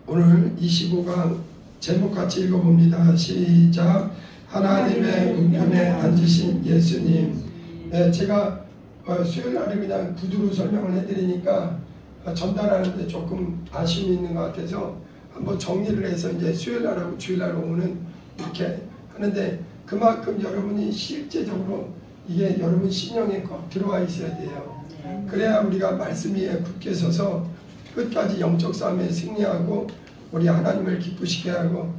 오늘 25강 제목 같이 읽어봅니다. 시작. 하나님의 우편에 앉으신 예수님. 네, 제가 수요일 날에 그냥 구두로 설명을 해드리니까 전달하는데 조금 아쉬움이 있는 것 같아서 한번 정리를 해서 이제 수요일 날하고 주일 날 오후는 이렇게 하는데, 그만큼 여러분이 실제적으로 이게 여러분 신령에 꼭 들어와 있어야 돼요. 그래야 우리가 말씀 위에 굳게 서서 끝까지 영적 싸움에 승리하고 우리 하나님을 기쁘시게 하고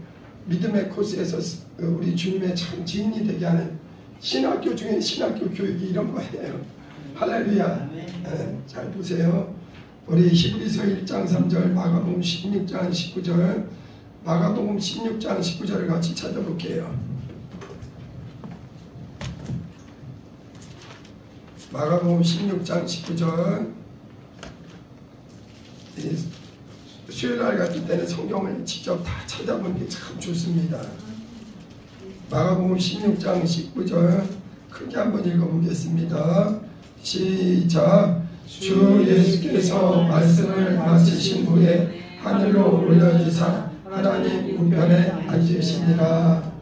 믿음의 코스에서 우리 주님의 참 지인이 되게 하는, 신학교 중에 신학교 교육이 이런 거예요. 할렐루야. 잘 보세요. 우리 히브리서 1장 3절, 마가복음 16장 19절, 마가복음 16장 19절을 같이 찾아볼게요. 마가복음 16장 19절. 수요일날 같은 때는 성경을 직접 다 찾아보는 게 참 좋습니다. 마가복음 16장 19절 크게 한번 읽어보겠습니다. 시작. 주 예수께서 말씀을 마치신 후에 하늘로 올려지사 하나님 우편에 앉으시니라.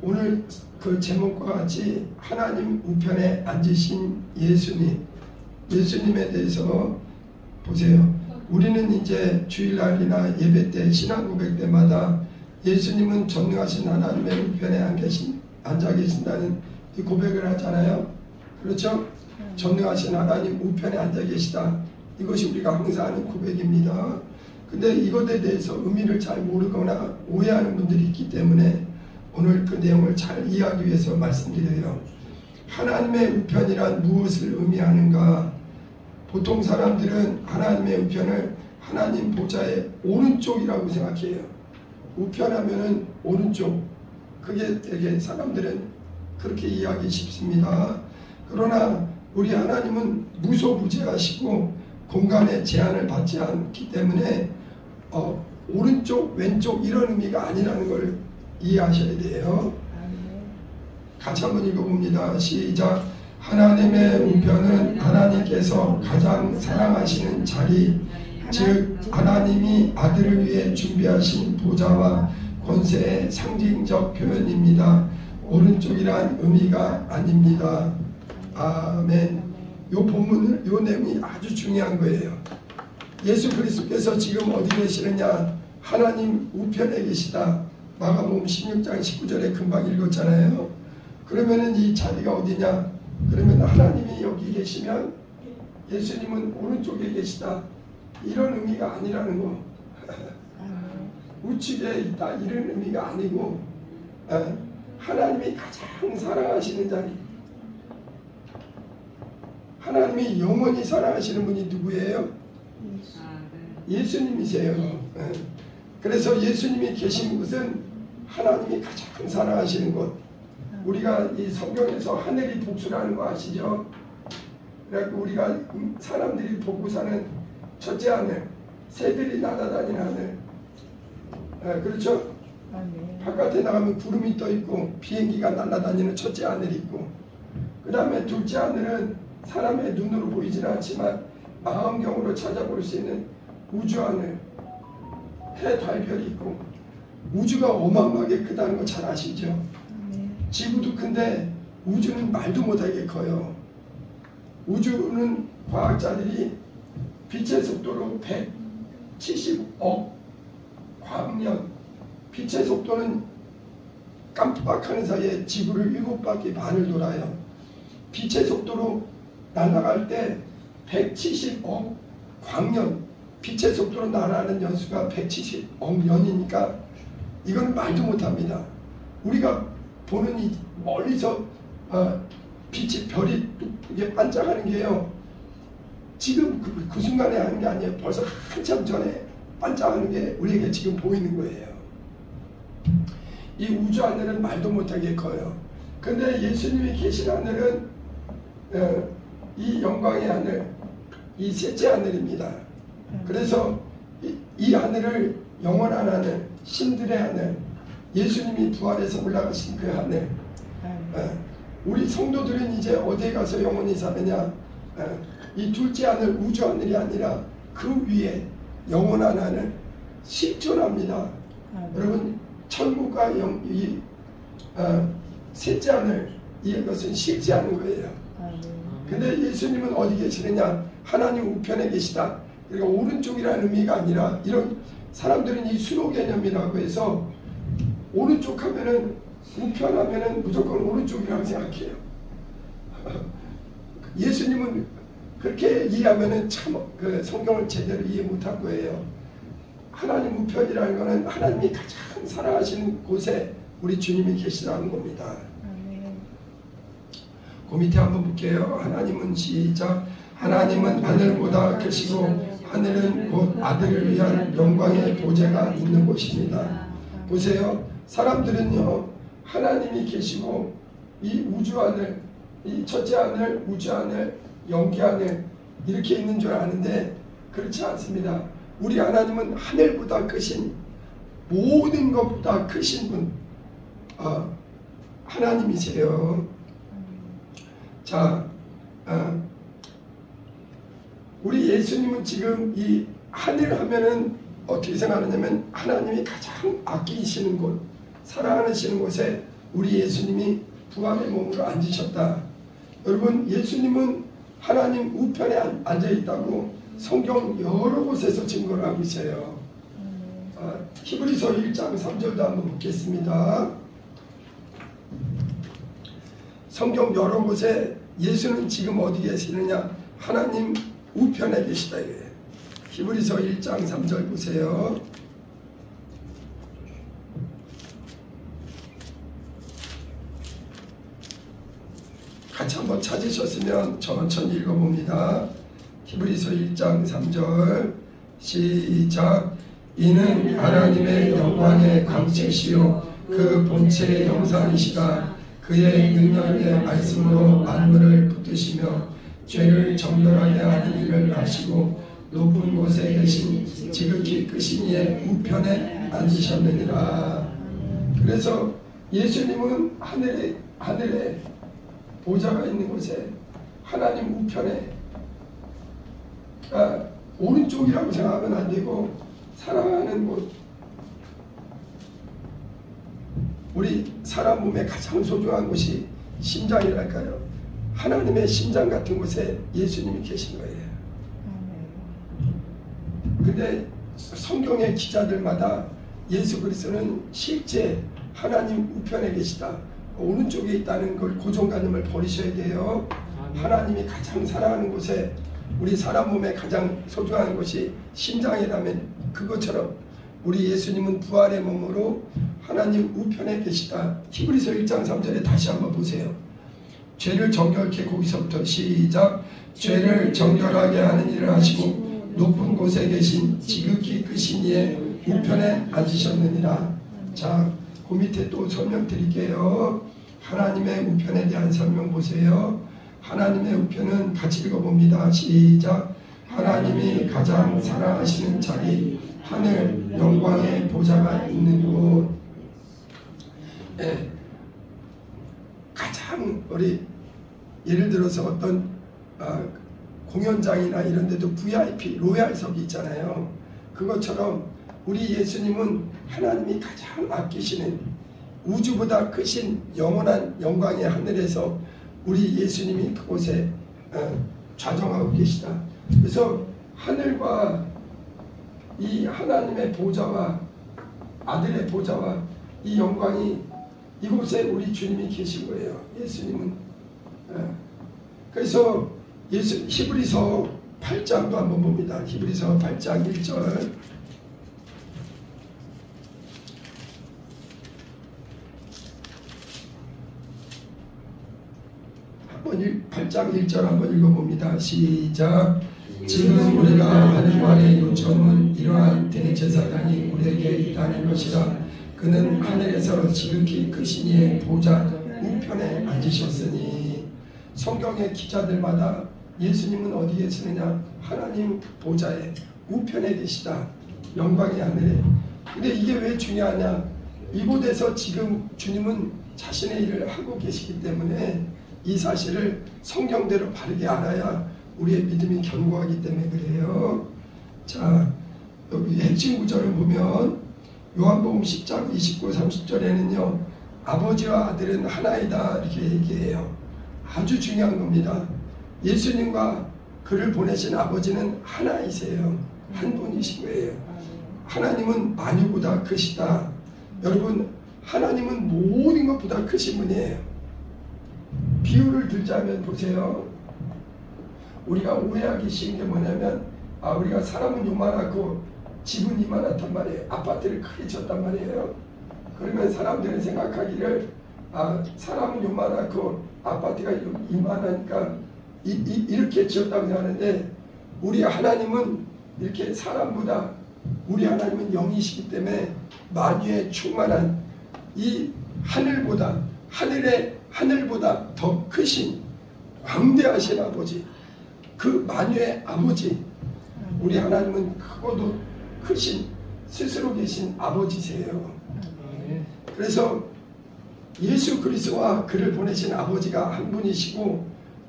오늘 그 제목과 같이 하나님 우편에 앉으신 예수님, 예수님에 대해서 보세요. 우리는 이제 주일날이나 예배 때, 신앙 고백 때마다 예수님은 전능하신 하나님의 우편에 앉아 계신다는 이 고백을 하잖아요. 그렇죠? 전능하신 하나님 우편에 앉아 계시다. 이것이 우리가 항상 하는 고백입니다. 근데 이것에 대해서 의미를 잘 모르거나 오해하는 분들이 있기 때문에 오늘 그 내용을 잘 이해하기 위해서 말씀드려요. 하나님의 우편이란 무엇을 의미하는가? 보통 사람들은 하나님의 우편을 하나님 보좌의 오른쪽이라고 생각해요. 우편하면은 오른쪽. 그게 되게 사람들은 그렇게 이해하기 쉽습니다. 그러나 우리 하나님은 무소부재하시고 공간의 제한을 받지 않기 때문에 오른쪽, 왼쪽 이런 의미가 아니라는 걸 이해하셔야 돼요. 같이 한번 읽어봅니다. 시작. 하나님의 우편은 하나님께서 가장 사랑하시는 자리, 즉 하나님이 아들을 위해 준비하신 보좌와 권세의 상징적 표현입니다. 오른쪽이란 의미가 아닙니다. 아멘. 요 본문을, 요 내용이 아주 중요한 거예요. 예수 그리스도께서 지금 어디 계시느냐? 하나님 우편에 계시다. 마가복음 16장 19절에 금방 읽었잖아요. 그러면은 이 자리가 어디냐? 그러면 하나님이 여기 계시면 예수님은 오른쪽에 계시다. 이런 의미가 아니라는 거. 우측에 있다 이런 의미가 아니고 하나님이 가장 사랑하시는 자리. 하나님이 영원히 사랑하시는 분이 누구예요? 예수님이세요. 그래서 예수님이 계신 곳은 하나님이 가장 사랑하시는 곳. 우리가 이 성경에서 하늘이 복수라는 거 아시죠? 그래갖고 우리가 사람들이 보고 사는 첫째 하늘, 새들이 날아다니는 하늘. 그렇죠? 바깥에 나가면 구름이 떠 있고 비행기가 날아다니는 첫째 하늘이 있고, 그 다음에 둘째 하늘은 사람의 눈으로 보이지는 않지만 망원경으로 찾아볼 수 있는 우주 하늘, 해, 달, 별이 있고. 우주가 어마어마하게 크다는 거 잘 아시죠? 지구도 큰데 우주는 말도 못하게 커요. 우주는 과학자들이 빛의 속도로 170억 광년, 빛의 속도는 깜빡하는 사이에 지구를 7바퀴 반을 돌아요. 빛의 속도로 날아갈 때 170억 광년, 빛의 속도로 날아가는 연수가 170억 년이니까 이건 말도 못합니다. 우리가 보는 이 멀리서 빛이, 별이 이게 반짝하는 게요, 지금 그 순간에 하는 게 아니에요. 벌써 한참 전에 반짝하는 게 우리에게 지금 보이는 거예요. 이 우주 하늘은 말도 못하게 커요. 근데 예수님이 계신 하늘은 이 영광의 하늘, 이 셋째 하늘입니다. 그래서 이 하늘을 영원한 하늘, 신들의 하늘, 예수님이 부활해서 올라가신 그 하늘. 우리 성도들은 이제 어디에 가서 영원히 사느냐? 이 둘째 하늘, 우주 하늘이 아니라 그 위에 영원한 하늘, 실존합니다. 여러분 천국과 셋째 하늘 이것은 실제하는 거예요. 근데 예수님은 어디 계시느냐? 하나님 우편에 계시다. 그러니까 오른쪽이라는 의미가 아니라 이런 사람들은 이 수로 개념이라고 해서 오른쪽 하면은 우편 하면은 무조건 오른쪽이라고 생각해요. 예수님은 그렇게 이해하면은 참 그 성경을 제대로 이해 못할 거예요. 하나님 우편이라는 것은 하나님이 가장 사랑하시는 곳에 우리 주님이 계시다는 겁니다. 그 밑에 한번 볼게요. 하나님은 시작. 하나님은 하늘보다 크시고 하늘은 곧 아들을 위한 영광의 보좌가 있는 곳입니다. 보세요. 사람들은요 하나님이 계시고 이 우주 하늘, 이 첫째 하늘, 우주 하늘, 영계 하늘 이렇게 있는 줄 아는데 그렇지 않습니다. 우리 하나님은 하늘보다 크신 모든 것보다 크신 분 하나님이세요. 자, 우리 예수님은 지금 이 하늘 하면은 어떻게 생각하냐면 하나님이 가장 아끼시는 곳, 사랑하시는 곳에 우리 예수님이 부활의 몸으로 앉으셨다. 여러분 예수님은 하나님 우편에 앉아 있다고 성경 여러 곳에서 증거를 하고 있어요. 히브리서 1장 3절도 한번 보겠습니다. 성경 여러 곳에 예수는 지금 어디 계시느냐? 하나님 우편에 계시다. 히브리서 1장 3절 보세요. 같이 한번 찾으셨으면 천천히 읽어봅니다. 히브리서 1장 3절 시작. 이는 하나님의 영광의 광채시요 그 본체의 형상이시다. 그의 능력의 말씀으로 만물을 붙드시며 죄를 정결하게 하는 일을 하시고 높은 곳에 계신 지극히 크신 이의 우편에 앉으셨느니라. 그래서 예수님은 하늘에 보좌가 있는 곳에 하나님 우편에 오른쪽이라고 생각하면 안 되고 사랑하는 곳, 우리 사람 몸에 가장 소중한 곳이 심장이랄까요? 하나님의 심장 같은 곳에 예수님이 계신 거예요. 근데 성경의 기자들마다 예수 그리스도는 실제 하나님 우편에 계시다, 오른쪽에 있다는 걸 고정관념을 버리셔야 돼요. 하나님이 가장 사랑하는 곳에 우리 사람 몸에 가장 소중한 곳이 심장이라면 그것처럼 우리 예수님은 부활의 몸으로 하나님 우편에 계시다. 히브리서 1장 3절에 다시 한번 보세요. 죄를 정결케, 거기서부터 시작. 죄를 정결하게 하는 일을 하시고 높은 곳에 계신 지극히 크신 이의 우편에 앉으셨느니라. 자, 그 밑에 또 설명드릴게요. 하나님의 우편에 대한 설명 보세요. 하나님의 우편은 같이 읽어봅니다. 시작. 하나님이 가장 사랑하시는 자리, 하늘 영광의 보좌가 있는 곳. 네. 가장 우리 예를 들어서 어떤 공연장이나 이런 데도 VIP 로얄석이 있잖아요. 그것처럼 우리 예수님은 하나님이 가장 아끼시는 우주보다 크신 영원한 영광의 하늘에서 우리 예수님이 그곳에 좌정하고 계시다. 그래서 하늘과 이 하나님의 보좌와 아들의 보좌와 이 영광이 이곳에 우리 주님이 계신 거예요. 예수님은. 그래서 히브리서 8장도 한번 봅니다. 히브리서 8장 1절. 한번 8장 1절 한번 읽어봅니다. 시작. 지금 우리가 하는 말의 요청은 이러한 대제사장이 우리에게 있다는 것이라. 그는 하늘에서 지극히 크신 이의 보좌 우편에 앉으셨으니. 성경의 기자들마다 예수님은 어디 계시느냐? 하나님 보좌에 우편에 계시다. 영광의 하늘에. 근데 이게 왜 중요하냐? 이곳에서 지금 주님은 자신의 일을 하고 계시기 때문에 이 사실을 성경대로 바르게 알아야 우리의 믿음이 견고하기 때문에 그래요. 자, 여기 핵심 구절을 보면 요한복음 10장 29, 30절에는요 아버지와 아들은 하나이다 이렇게 얘기해요. 아주 중요한 겁니다. 예수님과 그를 보내신 아버지는 하나이세요. 한 분이신 거예요. 하나님은 만유보다 크시다. 여러분 하나님은 모든 것보다 크신 분이에요. 비유를 들자면 보세요. 우리가 오해하기 쉬운 게 뭐냐면 우리가 사람은 요만하고 집은 이만하단 말이에요. 아파트를 크게 쳤단 말이에요. 그러면 사람들은 생각하기를 사람은 요만하고 아파트가 이만하니까 이렇게 지었다고 생각하는데 우리 하나님은 이렇게 사람보다 우리 하나님은 영이시기 때문에 만유에 충만한 이 하늘보다 더 크신 광대하신 아버지 그 만유의 아버지 우리 하나님은 크고도 크신 스스로 계신 아버지세요. 그래서 예수 그리스도와 그를 보내신 아버지가 한 분이시고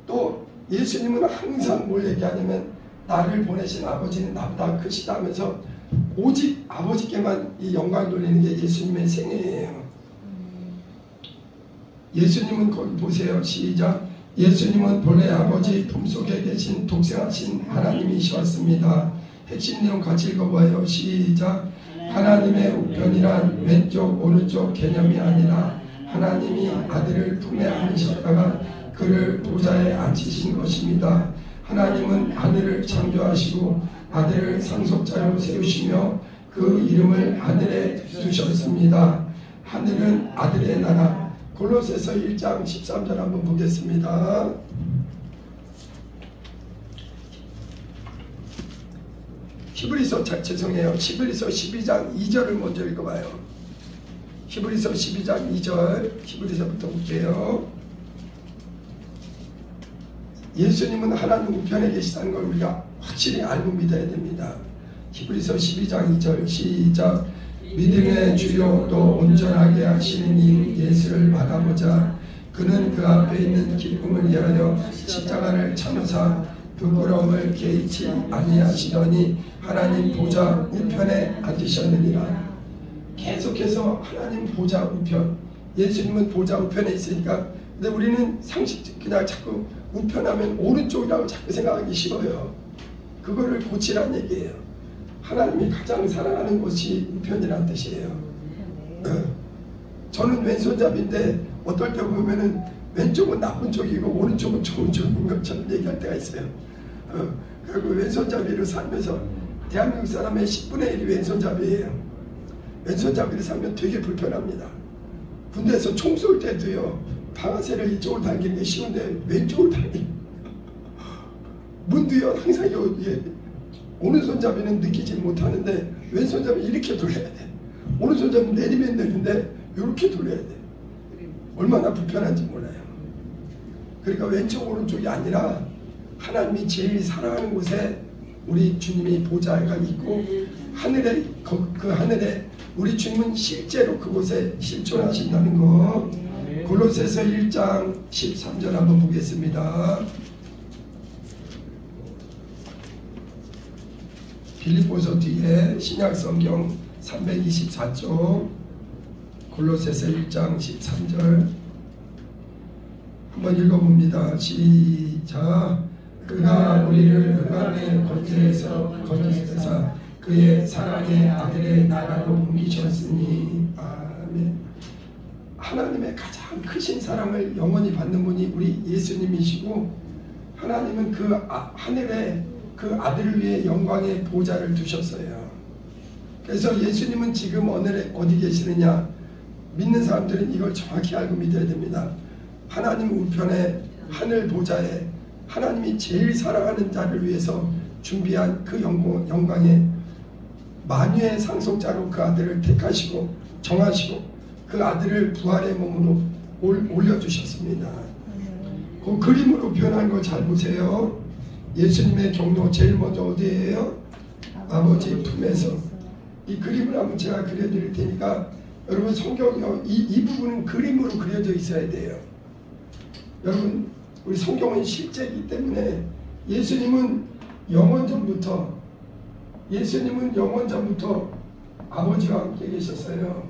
또 예수님은 항상 뭘 얘기하냐면 나를 보내신 아버지는 나보다 크시다 하면서 오직 아버지께만 이 영광 돌리는 게 예수님의 생애예요. 예수님은 거기 보세요. 시작. 예수님은 본래 아버지 품속에 계신 독생하신 하나님이셨습니다. 핵심 내용 같이 읽어봐요. 시작. 하나님의 우편이란 왼쪽 오른쪽 개념이 아니라 하나님이 아들을 품에 안으셨다가 그를 보좌에 앉히신 것입니다. 하나님은 하늘을 창조하시고 아들을 상속자로 세우시며 그 이름을 하늘에 두셨습니다. 하늘은 아들의 나라. 골로새서 1장 13절 한번 보겠습니다. 히브리서 12장 2절을 먼저 읽어봐요. 히브리서 12장 2절 히브리서부터 볼게요. 예수님은 하나님 우편에 계시다는 걸 우리가 확실히 알고 믿어야 됩니다. 히브리서 12장 2절 시작. 믿음의 주요 또 온전하게 하시는 이 예수를 바라보자. 그는 그 앞에 있는 기쁨을 위하여 십자가를 참으사 부끄러움을 개의치 아니하시더니 하나님 보좌 우편에 앉으셨느니라. 계속해서 하나님 보좌 우편, 예수님은 보좌 우편에 있으니까 근데 우리는 상식 그냥 자꾸 우편하면 오른쪽이라고 자꾸 생각하기 싫어요. 그거를 고치란 얘기예요. 하나님이 가장 사랑하는 곳이 우편이라는 뜻이에요. 저는 왼손잡이인데 어떨 때 보면은 왼쪽은 나쁜 쪽이고 오른쪽은 좋은 쪽인 것처럼 얘기할 때가 있어요. 그리고 왼손잡이로 살면서 대한민국 사람의 10분의 1이 왼손잡이예요. 왼손잡이를 살면 되게 불편합니다. 군대에서 총 쏠 때도요 방아쇠를 이쪽으로 당기는 게 쉬운데 왼쪽으로 당기는 문도요 항상 오른손잡이는 느끼지 못하는데 왼손잡이 이렇게 돌려야 돼. 오른손잡이 내리면 되는데 이렇게 돌려야 돼. 얼마나 불편한지 몰라요. 그러니까 왼쪽 오른쪽이 아니라 하나님이 제일 사랑하는 곳에 우리 주님이 보좌가 있고 하늘에 그 하늘에 우리 주님은 실제로 그곳에 실존하신다는 거. 골로새서 1장 13절 한번 보겠습니다. 빌립보서 뒤에 신약성경 324쪽 골로새서 1장 13절 한번 읽어봅니다. 시작. 그가 우리를 흑암의 권세에서 그의 사랑의 아들의 나라로 옮기셨으니. 아멘. 하나님의 가장 크신 사랑을 영원히 받는 분이 우리 예수님이시고 하나님은 그 하늘에 그 아들을 위해 영광의 보좌를 두셨어요. 그래서 예수님은 지금 어디 계시느냐? 믿는 사람들은 이걸 정확히 알고 믿어야 됩니다. 하나님 우편에 하늘 보좌에 하나님이 제일 사랑하는 자를 위해서 준비한 그 영광의 만유의 상속자로 그 아들을 택하시고 정하시고 그 아들을 부활의 몸으로 올려주셨습니다. 그 그림으로 표현한 거 잘 보세요. 예수님의 경로 제일 먼저 어디예요? 아버지 품에서. 이 그림을 한번 제가 그려드릴 테니까 여러분 성경이요 이 부분은 그림으로 그려져 있어야 돼요. 여러분 우리 성경은 실제이기 때문에 예수님은 영원전부터 예수님은 영원 전부터 아버지와 함께 계셨어요.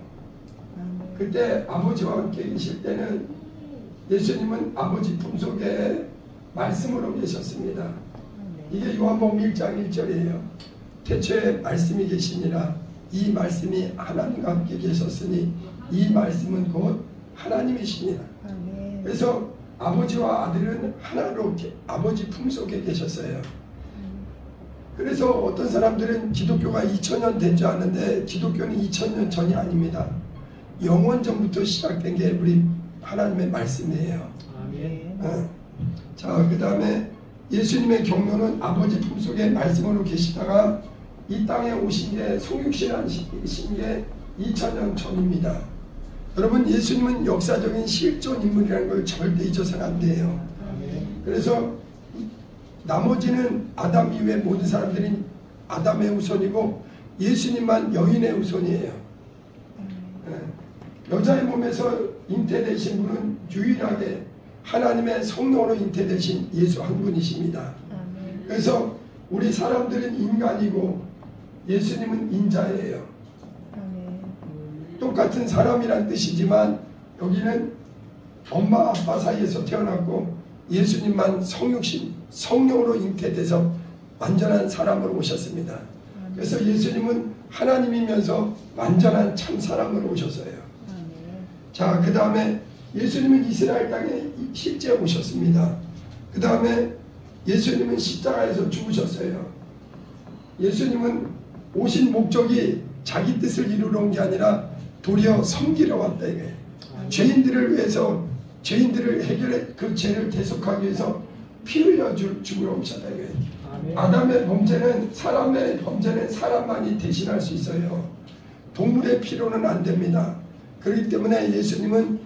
그때 아버지와 함께 계실 때는 예수님은 아버지 품속에 말씀으로 계셨습니다. 이게 요한복음 1장 1절이에요. 태초에 말씀이 계시니라. 이 말씀이 하나님과 함께 계셨으니 이 말씀은 곧 하나님이시니라. 그래서 아버지와 아들은 하나로 아버지 품속에 계셨어요. 그래서 어떤 사람들은 기독교가 2000년 된 줄 아는데 기독교는 2000년 전이 아닙니다. 영원 전부터 시작된 게 우리 하나님의 말씀이에요. 자, 그 다음에 예수님의 경로는 아버지 품속에 말씀으로 계시다가 이 땅에 오신 게 성육신하신 게 2000년 전입니다. 여러분, 예수님은 역사적인 실존 인물이라는 걸 절대 잊어서는 안 돼요. 그래서 나머지는 아담 이후에 모든 사람들이 아담의 후손이고 예수님만 여인의 후손이에요. 여자의 몸에서 잉태되신 분은 유일하게 하나님의 성령으로 잉태되신 예수 한 분이십니다. 그래서 우리 사람들은 인간이고 예수님은 인자예요. 똑같은 사람이란 뜻이지만 여기는 엄마 아빠 사이에서 태어났고 예수님만 성육신 성령으로 잉태돼서 완전한 사람으로 오셨습니다. 그래서 예수님은 하나님이면서 완전한 참 사람으로 오셨어요. 자, 그 다음에 예수님은 이스라엘 땅에 실제 오셨습니다. 그 다음에 예수님은 십자가에서 죽으셨어요. 예수님은 오신 목적이 자기 뜻을 이루러 온 게 아니라 도리어 섬기러 왔다 이거예요. 죄인들을 위해서 죄인들을 해결해 그 죄를 대속하기 위해서 피 흘려 죽으러 오셨다 이거예요. 아담의 범죄는 사람의 범죄는 사람만이 대신할 수 있어요. 동물의 피로는 안 됩니다. 그렇기 때문에 예수님은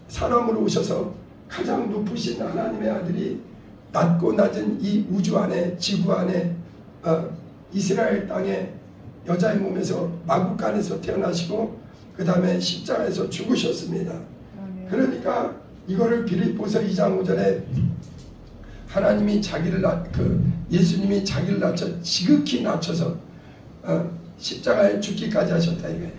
사람으로 오셔서 가장 높으신 하나님의 아들이 낮고 낮은 이 우주 안에 지구 안에 이스라엘 땅에 여자의 몸에서 마구간에서 태어나시고 그 다음에 십자가에서 죽으셨습니다. 그러니까 이거를 빌립보서 2장 5절에 하나님이 예수님이 자기를 낮춰 지극히 낮춰서 십자가에 죽기까지 하셨다 이거예요.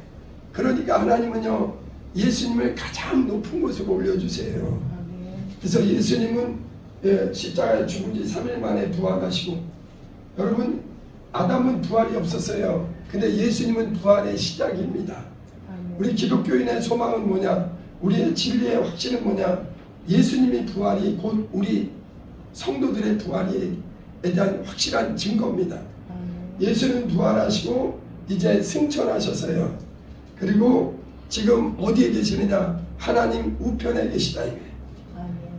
그러니까 하나님은요 예수님을 가장 높은 곳으로 올려주세요. 그래서 예수님은 십자가에 죽은 지 3일 만에 부활하시고, 여러분 아담은 부활이 없었어요. 근데 예수님은 부활의 시작입니다. 우리 기독교인의 소망은 뭐냐? 우리의 진리의 확신은 뭐냐? 예수님이 부활이 곧 우리 성도들의 부활에 대한 확실한 증거입니다. 예수는 부활하시고 이제 승천하셨어요. 그리고 지금 어디에 계시느냐? 하나님 우편에 계시다 이거예요.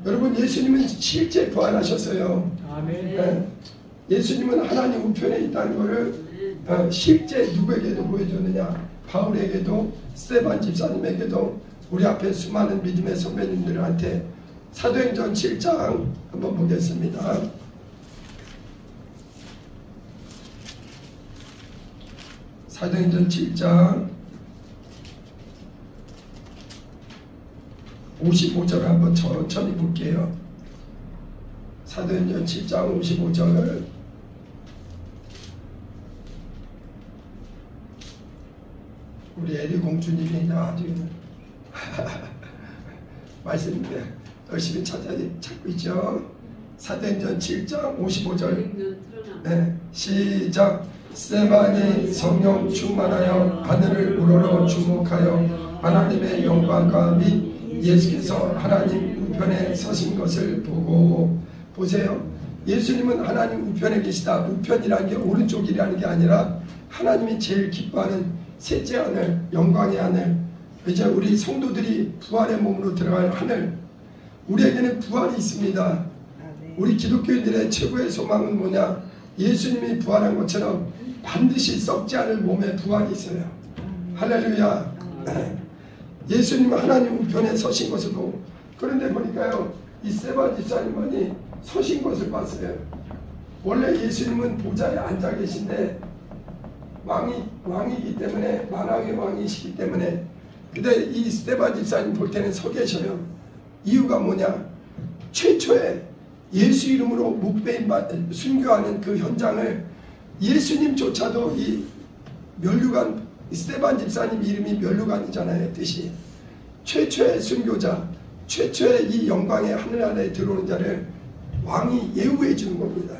여러분 예수님은 실제 부활하셨어요. 네. 예수님은 하나님 우편에 있다는 것을 실제 누구에게도 보여줬느냐? 바울에게도 스데반 집사님에게도 우리 앞에 수많은 믿음의 선배님들한테. 사도행전 7장 한번 보겠습니다. 사도행전 7장 55절 한번 천천히 볼게요. 사도행전 7장 55절 우리 에리 공주님이 아주 말씀 열심히 찾고 있죠. 사도행전 7장 55절 네, 시작. 스데반이 성령 충만하여 하늘을 우러러 주목하여 하나님의 영광과 및 예수께서 하나님 우편에 서신 것을 보고. 보세요. 예수님은 하나님 우편에 계시다. 우편이라는 게 오른쪽이라는 게 아니라 하나님이 제일 기뻐하는 셋째 하늘, 영광의 하늘, 이제 우리 성도들이 부활의 몸으로 들어갈 하늘. 우리에게는 부활이 있습니다. 우리 기독교인들의 최고의 소망은 뭐냐? 예수님이 부활한 것처럼 반드시 썩지 않을 몸에 부활이 있어요. 할렐루야. 예수님은 하나님 우편에 서신 것을 보고, 그런데 보니까요 이 스데반 집사님만이 서신 것을 봤어요. 원래 예수님은 보좌에 앉아 계신데 왕이기 때문에, 만왕의 왕이시기 때문에. 근데 이 스데반 집사님 볼 때는 서 계셔요. 이유가 뭐냐? 최초에 예수 이름으로 묵배임 순교하는 그 현장을 예수님조차도 이 면류관, 스데반 집사님 이름이 면류관이잖아요. 뜻이 최초의 순교자, 최초의 이 영광의 하늘 안에 들어오는 자를 왕이 예우해 주는 겁니다.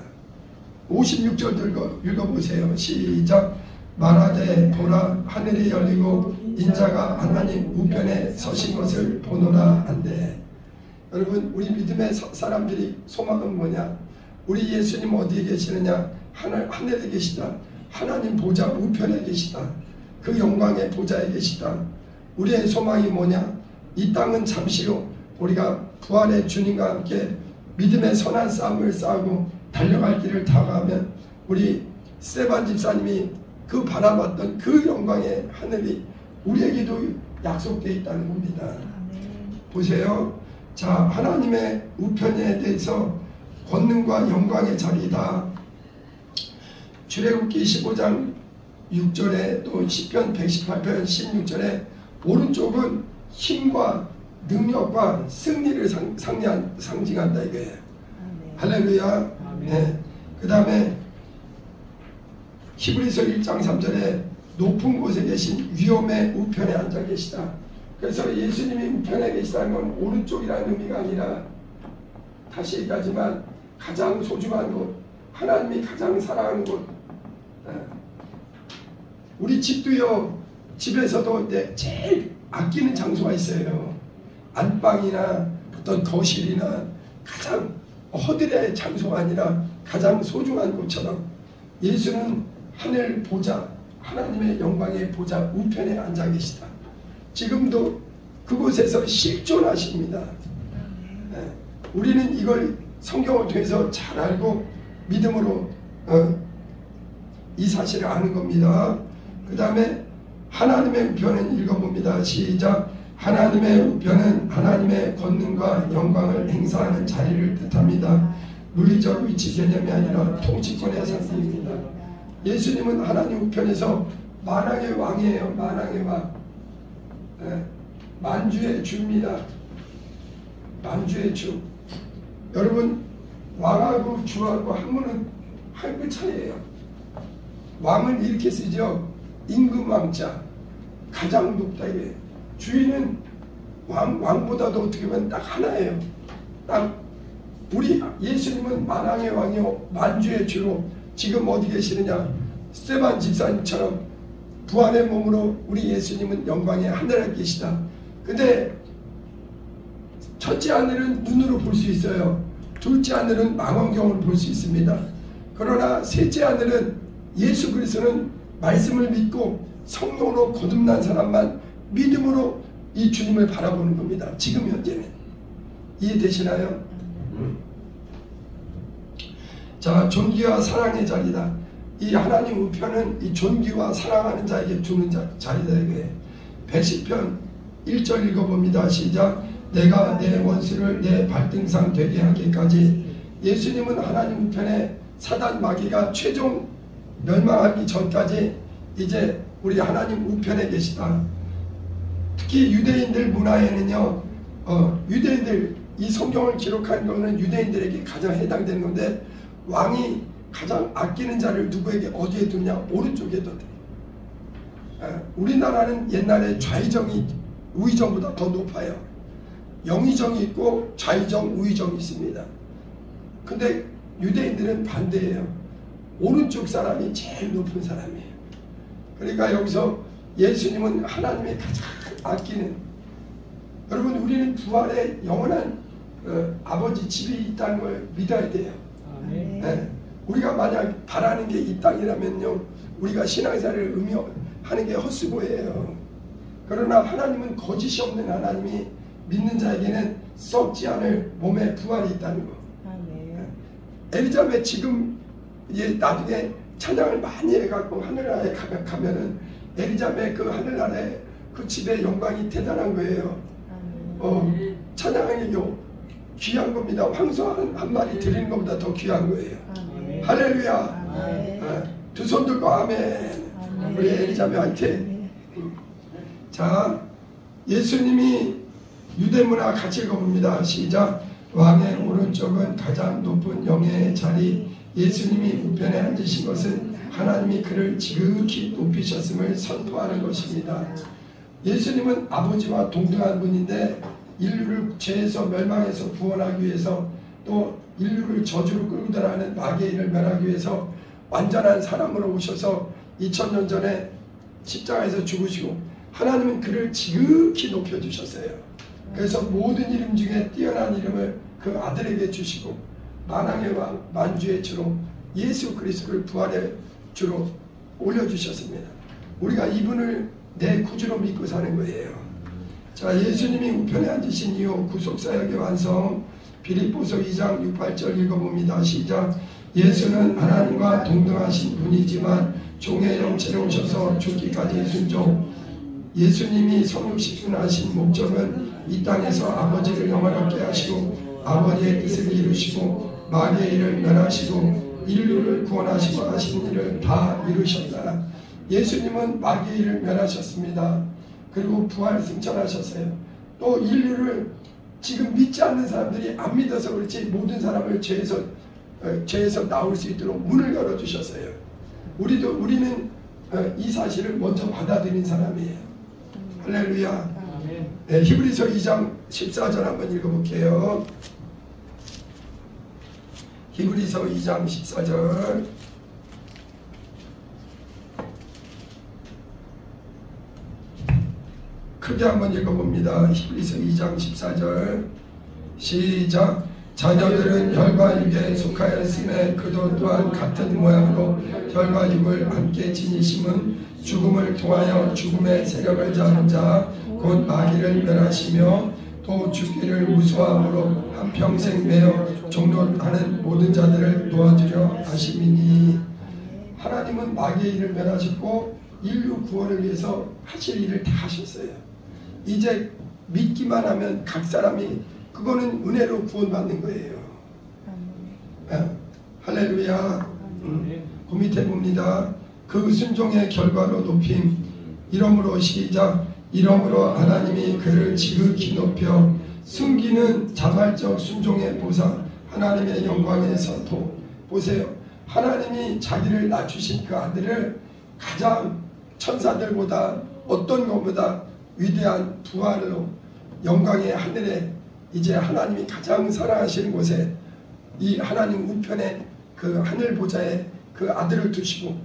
56절 읽어보세요. 시작. 말하되 보라 하늘이 열리고 인자가 하나님 우편에 서신 것을 보노라 한대. 여러분, 우리 믿음의 사람들이 소망은 뭐냐? 우리 예수님 어디에 계시느냐? 하늘에 계시다. 하나님 보좌 우편에 계시다. 그 영광의 보좌에 계시다. 우리의 소망이 뭐냐? 이 땅은 잠시요, 우리가 부활의 주님과 함께 믿음의 선한 싸움을 싸우고 달려갈 길을 다가가면 우리 스데반 집사님이 그 바라봤던 그 영광의 하늘이 우리에게도 약속되어 있다는 겁니다. 보세요. 자, 하나님의 우편에 대해서 권능과 영광의 자리다. 출애굽기 15장 6절에 또 시편 118편 16절에 오른쪽은 힘과 능력과 승리를 상징한다 이거예요. 할렐루야. 네. 그 다음에 히브리서 1장 3절에 높은 곳에 계신 위엄의 우편에 앉아 계시다. 그래서 예수님이 우편에 계시다는 건 오른쪽이라는 의미가 아니라, 다시 얘기하지만 가장 소중한 곳, 하나님이 가장 사랑하는 곳. 우리 집도요, 집에서도 제일 아끼는 장소가 있어요. 안방이나 어떤 거실이나 가장 허들의 장소가 아니라 가장 소중한 곳처럼 예수는 하늘 보좌, 하나님의 영광의 보좌 우편에 앉아 계시다. 지금도 그곳에서 실존하십니다. 네. 우리는 이걸 성경을 통해서 잘 알고 믿음으로 이 사실을 아는 겁니다. 그 다음에 하나님의 우편은 읽어봅니다. 시작. 하나님의 우편은 하나님의 권능과 영광을 행사하는 자리를 뜻합니다. 물리적 위치 개념이 아니라 통치권의 상징입니다. 예수님은 하나님 우편에서 만왕의 왕이에요. 만왕의 왕. 네. 만주의 주입니다. 만주의 주. 여러분, 왕하고 주하고 한문은 한 끗 차이예요. 왕은 이렇게 쓰죠. 임금왕자, 가장 높다 이게. 주인은 왕보다도 어떻게 보면 딱 하나예요. 딱 우리 예수님은 만왕의 왕이요 만주의 주로 지금 어디 계시느냐? 스데반 집사님처럼 부활의 몸으로 우리 예수님은 영광의 하늘에 계시다. 근데 첫째 하늘은 눈으로 볼 수 있어요. 둘째 하늘은 망원경으로 볼 수 있습니다. 그러나 셋째 하늘은 예수 그리스도는 말씀을 믿고 성령으로 거듭난 사람만 믿음으로 이 주님을 바라보는 겁니다. 지금 현재는. 이해되시나요? 자, 존귀와 사랑의 자리다. 이 하나님 우편은 이 존귀와 사랑하는 자에게 주는 자리다. 이게 110편 1절 읽어봅니다. 시작. 내가 내 원수를 내 발등상 되게 하기까지. 예수님은 하나님 우편에 사단 마귀가 최종 멸망하기 전까지 이제 우리 하나님 우편에 계시다. 특히 유대인들 문화에는요, 유대인들 이 성경을 기록한 거는 유대인들에게 가장 해당되는 건데, 왕이 가장 아끼는 자를 누구에게 어디에 두냐? 오른쪽에 둬. 우리나라는 옛날에 좌의정이 우의정보다 더 높아요. 영의정이 있고 좌의정, 우의정이 있습니다. 근데 유대인들은 반대예요. 오른쪽 사람이 제일 높은 사람이에요. 그러니까 여기서 예수님은 하나님이 가장 아끼는, 여러분 우리는 부활의 영원한 아버지 집이 있다는 걸 믿어야 돼요. 네. 우리가 만약 바라는 게 이 땅이라면요, 우리가 신앙생활을 의미하는 게 헛수고예요. 그러나 하나님은 거짓이 없는 하나님이 믿는 자에게는 썩지 않을 몸의 부활이 있다는 거. 엘리자벳 지금 이제 나중에 찬양을 많이 해갖고 하늘나라에 가면은 엘리자벳 그 하늘나라에 그 집의 영광이 대단한 거예요. 찬양이 귀한 겁니다. 황소 한 마리 드리는 것보다 더 귀한 거예요. 할렐루야. 두 손 들고 아멘. 우리 엘리자벳한테. 자, 예수님이 유대문화 같이 읽어봅니다. 시작. 왕의 오른쪽은 가장 높은 영예의 자리. 예수님이 우편에 앉으신 것은 하나님이 그를 지극히 높이셨음을 선포하는 것입니다. 예수님은 아버지와 동등한 분인데 인류를 죄에서 멸망해서 구원하기 위해서 또 인류를 저주로 끌고 들어가는 마귀의 일을 멸하기 위해서 완전한 사람으로 오셔서 2000년 전에 십자가에서 죽으시고 하나님은 그를 지극히 높여주셨어요. 그래서 모든 이름 중에 뛰어난 이름을 그 아들에게 주시고 만왕의 왕 만주의 주로 예수 그리스도를 부활의 주로 올려주셨습니다. 우리가 이분을 내 구주로 믿고 사는 거예요. 자, 예수님이 우편에 앉으신 이후 구속사역의 완성 빌립보서 2장 6, 8절 읽어봅니다. 시작. 예수는 하나님과 동등하신 분이지만 종의 형체로 오셔서 죽기까지 순종. 예수님이 성육신을 하신 목적은 이 땅에서 아버지를 영원하게 하시고 아버지의 뜻을 이루시고 마귀의 일을 멸하시고 인류를 구원하시고 하신 일을 다 이루셨다. 예수님은 마귀의 일을 멸하셨습니다. 그리고 부활 승천하셨어요. 또 인류를 지금 믿지 않는 사람들이 안 믿어서 그렇지 모든 사람을 죄에서 나올 수 있도록 문을 열어주셨어요. 우리는 이 사실을 먼저 받아들인 사람이에요. 할렐루야. 네, 히브리서 2장 14절 한번 읽어볼게요. 히브리서 2장 14절. 크게 한번 읽어봅니다. 히브리서 2장 14절. 시작. 자녀들은 혈과 육에 속하였음에 그도 또한 같은 모양으로 혈과 육을 함께 지니심은 죽음을 통하여 죽음의 세력을 잡은 자 곧 마귀를 멸하시며 또 죽기를 무수함으로 한평생 매여 종노하는 모든 자들을 도와주려 하심이니. 하나님은 마귀의 일을 멸하셨고 인류 구원을 위해서 하실 일을 다 하셨어요. 이제 믿기만 하면 각 사람이 그거는 은혜로 구원받는 거예요. 할렐루야. 그 밑에 봅니다. 그 순종의 결과로 높임. 이러므로 시작. 이러므로 하나님이 그를 지극히 높여 숨기는 자발적 순종의 보상 하나님의 영광의 선포. 보세요. 하나님이 자기를 낮추신 그 아들을 가장 천사들보다 어떤 것보다 위대한 부활로 영광의 하늘에 이제 하나님이 가장 사랑하시는 곳에 이 하나님 우편에 그 하늘 보좌에 그 아들을 두시고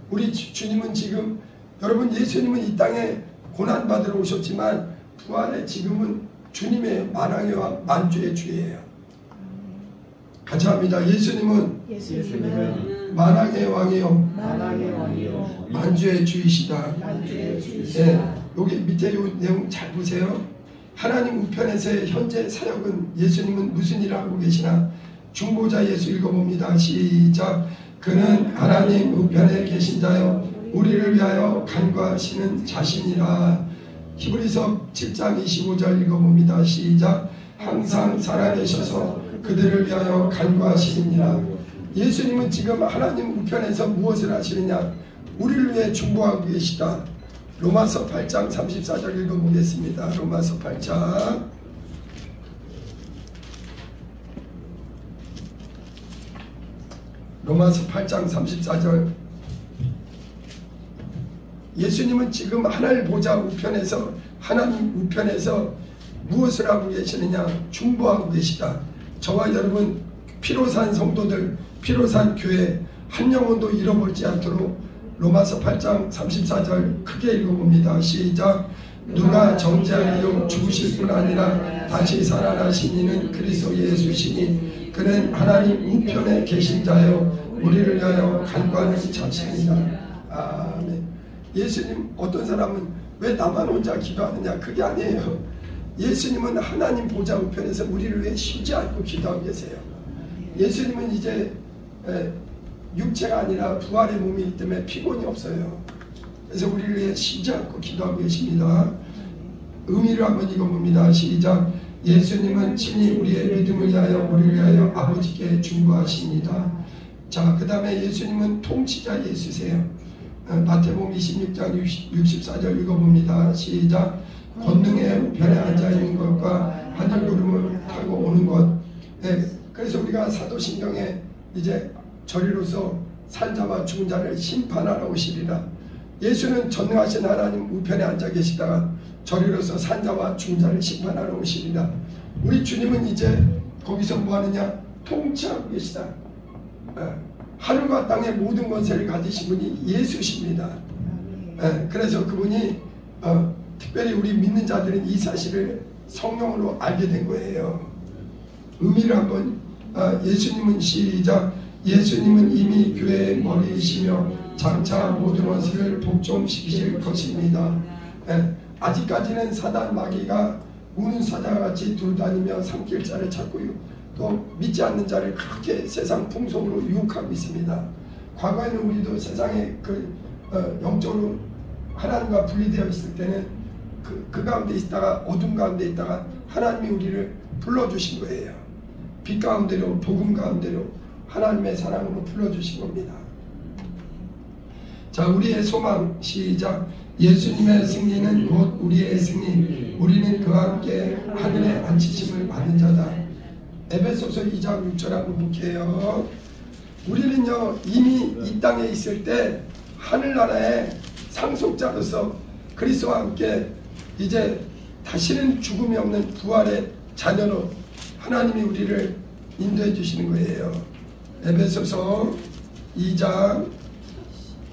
우리 주님은 지금 여러분 예수님은 이 땅에 고난받으러 오셨지만 부활의 지금은 주님의 만왕의 왕 만주의 주예요. 같이 합니다. 예수님은 만왕의 왕이요 만주의 주이시다. 네, 여기 밑에 이 내용 잘 보세요. 하나님 우편에서의 현재 사역은 예수님은 무슨 일을 하고 계시나? 중보자 예수 읽어봅니다. 시작. 그는 하나님 우편에 계신 자요 우리를 위하여 간구하시는 자신이라. 히브리서 7장 25절 읽어봅니다. 시작. 항상 살아계셔서 그들을 위하여 간구하시느니라. 예수님은 지금 하나님 우편에서 무엇을 하시느냐? 우리를 위해 중보하고 계시다. 로마서 8장 34절 읽어보겠습니다. 로마서 8장 로마서 8장 34절. 예수님은 지금 하늘 보좌 우편에서 하나님 우편에서 무엇을 하고 계시느냐? 중보하고 계시다. 저와 여러분 피로산 성도들 피로산 교회 한 영혼도 잃어버리지 않도록 로마서 8장 34절 크게 읽어봅니다. 시작. 누가 정죄하리요 죽으실 뿐 아니라 다시 살아나신 이는 그리스도 예수시니 그는 하나님 우편에 계신 자요 우리를 위하여 간구하는 자신이다. 아멘. 예수님 어떤 사람은 왜 나만 혼자 기도하느냐? 그게 아니에요. 예수님은 하나님 보좌 우편에서 우리를 위해 쉬지 않고 기도하고 계세요. 예수님은 이제 육체가 아니라 부활의 몸이기 때문에 피곤이 없어요. 그래서 우리를 위해 쉬지 않고 기도하고 계십니다. 의미를 한번 읽어봅니다. 시작. 예수님은 친히 우리의 믿음을 위하여 우리를 위하여 아버지께 중보하십니다. 자, 그 다음에 예수님은 통치자 예수세요. 마태복음 26장 64절 읽어봅니다. 시작. 권능의 우편에 앉아있는 것과 하늘 구름을 타고 오는 것. 네, 그래서 우리가 사도신경에 이제 저리로서 산자와 죽은 자를 심판하러 오시리라. 예수는 전능하신 하나님 우편에 앉아 계시다가 저리로서 산자와 죽은 자를 심판하러 오시리라. 우리 주님은 이제 거기서 뭐하느냐? 통치하고 계시다. 하늘과 땅의 모든 권세를 가지신 분이 예수십니다. 그래서 그분이 특별히 우리 믿는 자들은 이 사실을 성령으로 알게 된 거예요. 의미를 한번 예수님은 시작. 예수님은 이미 교회의 머리이시며 장차 모든 것을 복종시키실 것입니다. 아직까지는 사단 마귀가 우는 사자같이 둘다니며 삼킬 자를 찾고 또 믿지 않는 자를 그렇게 세상 풍속으로 유혹하고 있습니다. 과거에는 우리도 세상에 영적으로 하나님과 분리되어 있을 때는 그 가운데 있다가 어둠 가운데 있다가 하나님이 우리를 불러주신 거예요. 빛 가운데로 복음 가운데로 하나님의 사랑으로 불러주신 겁니다. 자, 우리의 소망 시작. 예수님의 승리는 곧 우리의 승리. 우리는 그와 함께 하늘에 앉히심을 받는 자다. 에베소서 2장 6절 한번 볼게요. 우리는요 이미 이 땅에 있을 때 하늘나라의 상속자로서 그리스도와 함께 이제 다시는 죽음이 없는 부활의 자녀로 하나님이 우리를 인도해 주시는 거예요. 에베소서 2장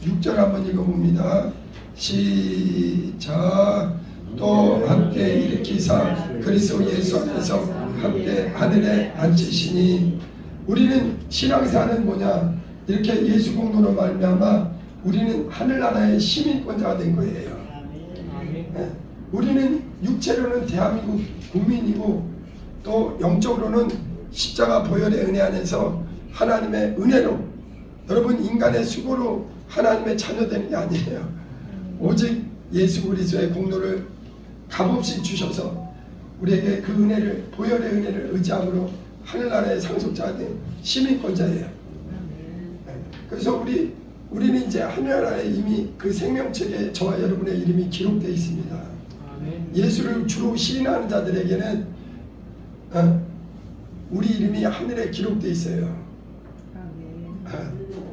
6절 한번 읽어봅니다. 시작. 또 함께 일으키사 그리스도 예수 안에서 함께 하늘에 앉히시니. 우리는 신앙생활은 뭐냐? 이렇게 예수 공로로 말미암아 우리는 하늘나라의 시민권자가 된 거예요. 우리는 육체로는 대한민국 국민이고 또 영적으로는 십자가 보혈의 은혜 안에서 하나님의 은혜로, 여러분 인간의 수고로 하나님의 자녀 되는 게 아니에요. 오직 예수 그리스도의 공로를 값없이 주셔서 우리에게 그 은혜를, 보혈의 은혜를 의지함으로 하늘나라의 상속자가 된 시민권자예요. 그래서 우리는 이제 하늘나라에 이미 그 생명책에 저와 여러분의 이름이 기록되어 있습니다. 예수를 주로 시인하는 자들에게는 우리 이름이 하늘에 기록되어 있어요.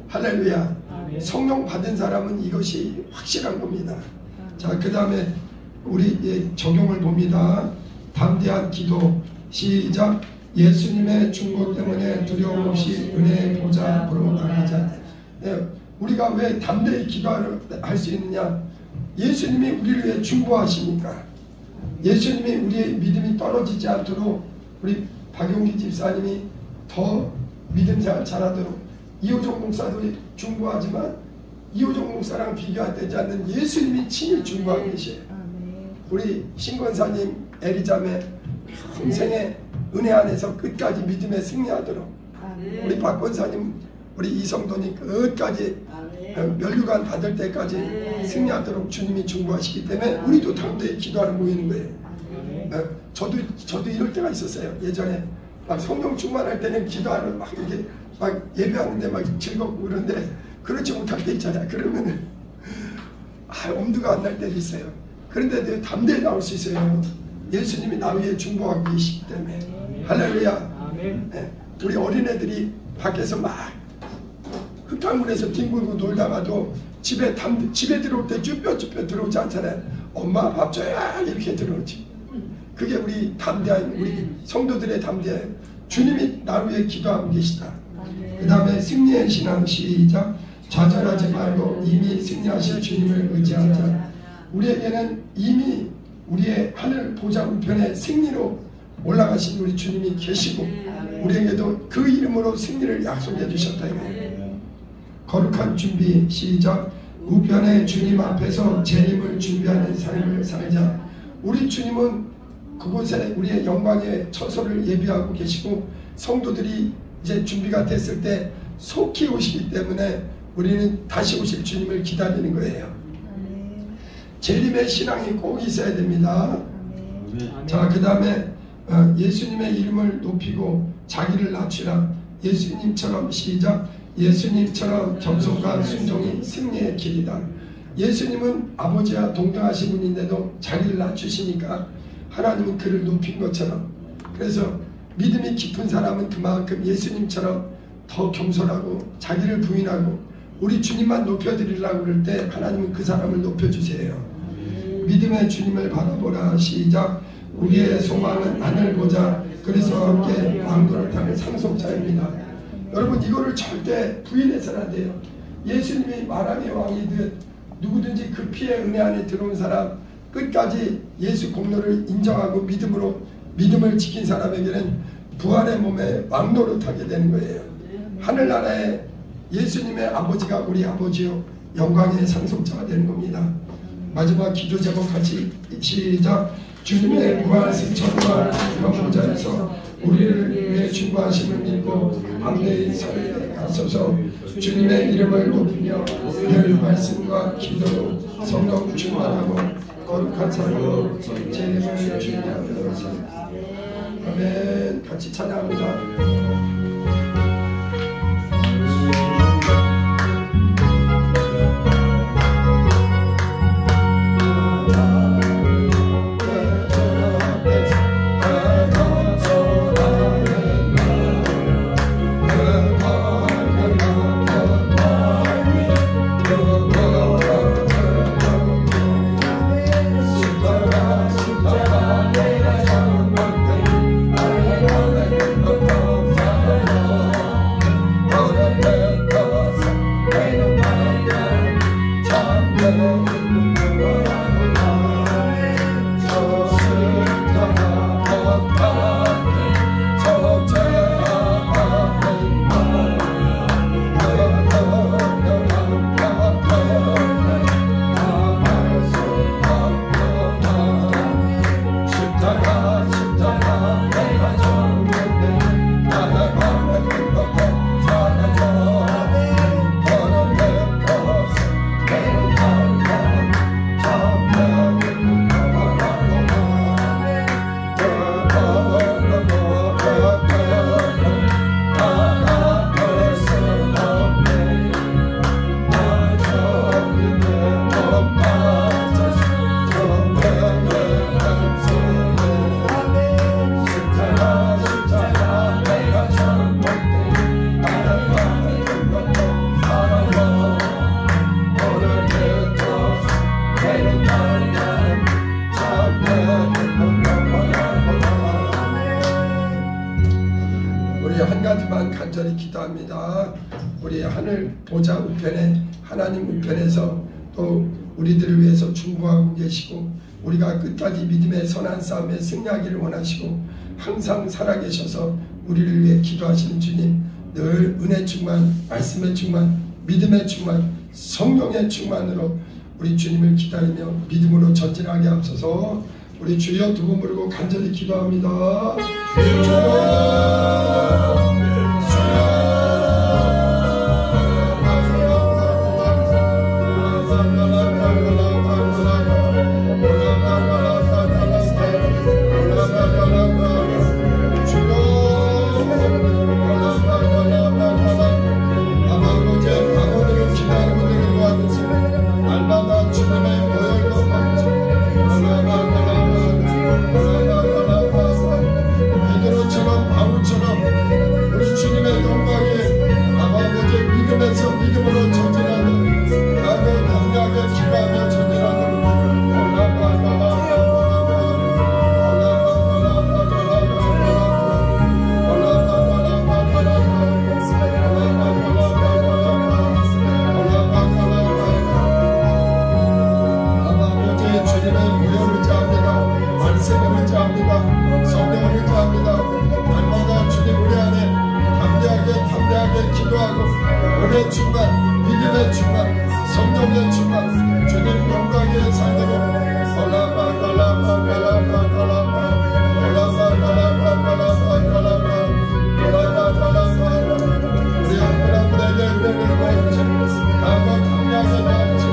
할렐루야. 성령 받은 사람은 이것이 확실한 겁니다. 자, 그 다음에 우리 적용을 봅니다. 담대한 기도 시작. 예수님의 중보 때문에 두려움 없이 은혜의 보좌 앞으로 나가자. 우리가 왜 담대히 기도할 수 있느냐? 예수님이 우리를 위해 중보하시니까. 예수님이 우리의 믿음이 떨어지지 않도록 우리 박용기 집사님이 더 믿음 생활 잘하도록, 이호종 목사도 중보하지만 이호종 목사랑 비교되지 않는 예수님이 친히 중보하고 계셔요. 우리 신권사님 에리자매 평생의 은혜 안에서 끝까지 믿음에 승리하도록, 우리 박권사님 우리 이성돈이 끝까지 면류관 받을 때까지 승리하도록 주님이 중보하시기 때문에 우리도 담대히 기도하러 모이는 거예요. 저도 이럴 때가 있었어요. 예전에 막 성령 충만할 때는 기도하러 막 이렇게 막 예배하는데 막 즐겁고 그런데 그렇지 못할 때 있잖아요. 그러면은 엄두가 안 날 때도 있어요. 그런데도 담대히 나올 수 있어요. 예수님이 나 위에 중보하고 계시기 때문에. 할렐루야. 우리 어린애들이 밖에서 막 흙탕물에서 뒹굴고 놀다가도 집에 들어올 때 쭈뼛쭈뼛 들어오지 않잖아요. 엄마 밥 줘야 이렇게 들어오지. 그게 우리 담대한, 우리 성도들의 담대한, 주님이 나를 위해 기도하고 계시다. 그 다음에 승리의 신앙 시작. 좌절하지 말고 이미 승리하신 주님을 의지하자. 우리에게는 이미 우리의 하늘 보좌 우편에 승리로 올라가신 우리 주님이 계시고 우리에게도 그 이름으로 승리를 약속해 주셨다 이거예요. 거룩한 준비 시작. 우편에 주님 앞에서 재림을 준비하는 삶을 살자. 우리 주님은 그곳에 우리의 영광의 처소를 예비하고 계시고 성도들이 이제 준비가 됐을 때 속히 오시기 때문에 우리는 다시 오실 주님을 기다리는 거예요. 재림의 신앙이 꼭 있어야 됩니다. 자, 그 다음에 예수님의 이름을 높이고 자기를 낮추라. 예수님처럼 시작. 예수님처럼 겸손과 순종이 승리의 길이다. 예수님은 아버지와 동등하신 분인데도 자기를 낮추시니까 하나님은 그를 높인 것처럼, 그래서 믿음이 깊은 사람은 그만큼 예수님처럼 더 겸손하고 자기를 부인하고 우리 주님만 높여드리려고 그럴 때 하나님은 그 사람을 높여주세요. 믿음의 주님을 바라보라. 시작. 우리의 소망은 하늘 보자. 그리스도와 함께 왕도를 타는 상속자입니다. 여러분 이거를 절대 부인해서는 안 돼요. 예수님이 만왕의 왕이듯 누구든지 그 피의 은혜 안에 들어온 사람 끝까지 예수 공로를 인정하고 믿음을 지킨 사람에게는 부활의 몸에 왕노를 타게 되는 거예요. 하늘나라에 예수님의 아버지가 우리 아버지요 영광의 상속자가 되는 겁니다. 마지막 기도 제목 같이 시작. 주님의 부활 승천과 영보좌에서 우리를 위해 중보하심을 믿고 담대히 서리에 가소서. 주님의 이름을 높이며 늘 말씀과 기도로 성령 충만하고 거룩한 삶으로 제 이름을 준비하옵소서. 아멘. 같이 찬양합니다. 간절히 기도합니다. 우리 하늘 보좌 우편에 하나님 우편에서 또 우리들을 위해서 중보하고 계시고 우리가 끝까지 믿음의 선한 싸움에 승리하기를 원하시고 항상 살아계셔서 우리를 위해 기도하시는 주님, 늘 은혜 충만, 말씀의 충만, 믿음의 충만, 성령의 충만으로 우리 주님을 기다리며 믿음으로 전진하게 하옵소서. 우리 주여 두 번 부르고 간절히 기도합니다. 주여 믿음으로 전진하는 나의 담대하게 기도하며 전진하는 아버지 주님의 무료를 의지합니다. 말씀을 의지합니다. 성령을 의지합니다. 날마다 주님 우리 안에 담대하게 기도하고 은혜 충만, 믿음의 충만, 성령의 충만, 주님 영광의 삶으로 우리 한 분에게 은혜를 보여주시고 나도 담대하게 하옵소서.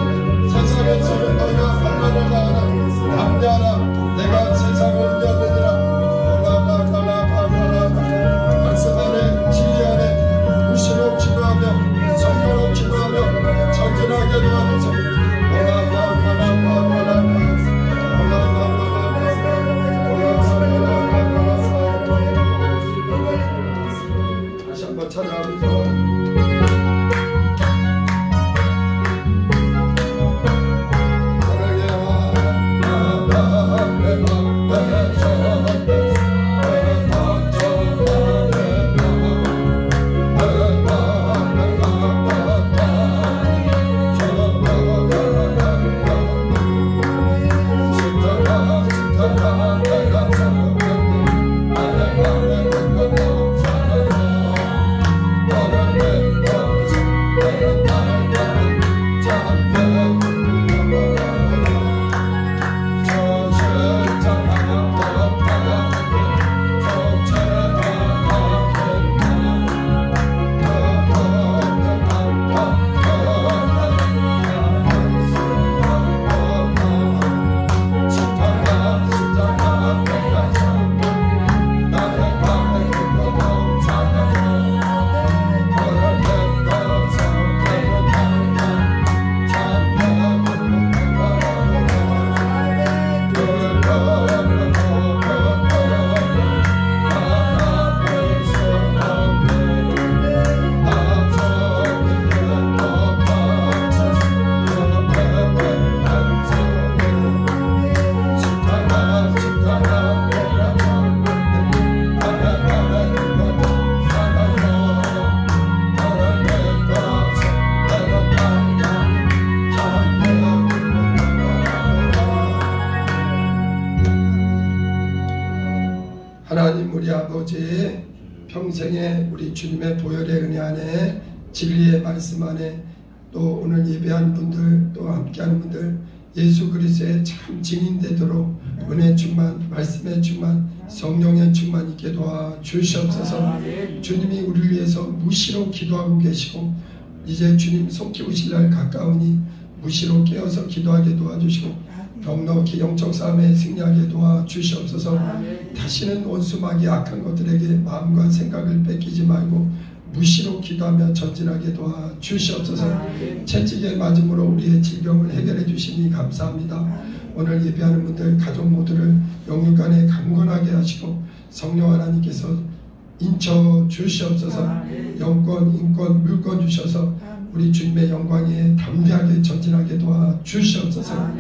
세상에서는 너희가 발견을 하라. 담대하라. 내가 세상을 이겨내리라. 말씀 안에 진리 안에 무시로 기도하며 성령으로 기도하며 전진하게 도와주세요. 하나님 우리 아버지 평생에 우리 주님의 보혈의 은혜 안에 진리의 말씀 안에 또 오늘 예배한 분들 또 함께하는 분들 예수 그리스도의 참 증인되도록 은혜 충만 말씀의 충만 성령의 충만 있게 도와 주시옵소서. 주님이 우리를 위해서 무시로 기도하고 계시고 이제 주님 속히 오실 날 가까우니 무시로 깨어서 기도하게 도와주시고 넉넉히 영적 싸움에 승리하게 도와주시옵소서. 다시는 원수마귀 악한 것들에게 마음과 생각을 뺏기지 말고 무시로 기도하며 전진하게 도와주시옵소서. 채찍에 맞음으로 우리의 질병을 해결해 주시니 감사합니다. 오늘 예배하는 분들 가족 모두를 영육간에 강건하게 하시고 성령 하나님께서 인쳐 주시옵소서. 영권, 인권, 물권 주셔서 우리 주님의 영광에 담대하게 전진하게 도와주시옵소서.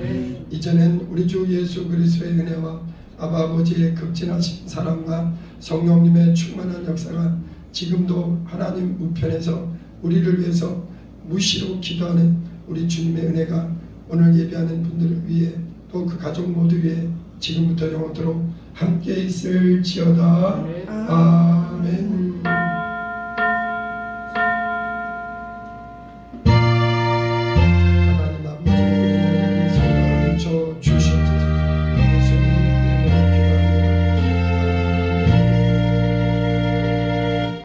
이제는 우리 주 예수 그리스도의 은혜와 아버지의 극진하신 사랑과 성령님의 충만한 역사가 지금도 하나님 우편에서 우리를 위해서 무시로 기도하는 우리 주님의 은혜가 오늘 예배하는 분들을 위해 또 그 가족 모두 위해 지금부터 영원토록 함께 있을지어다. 아멘.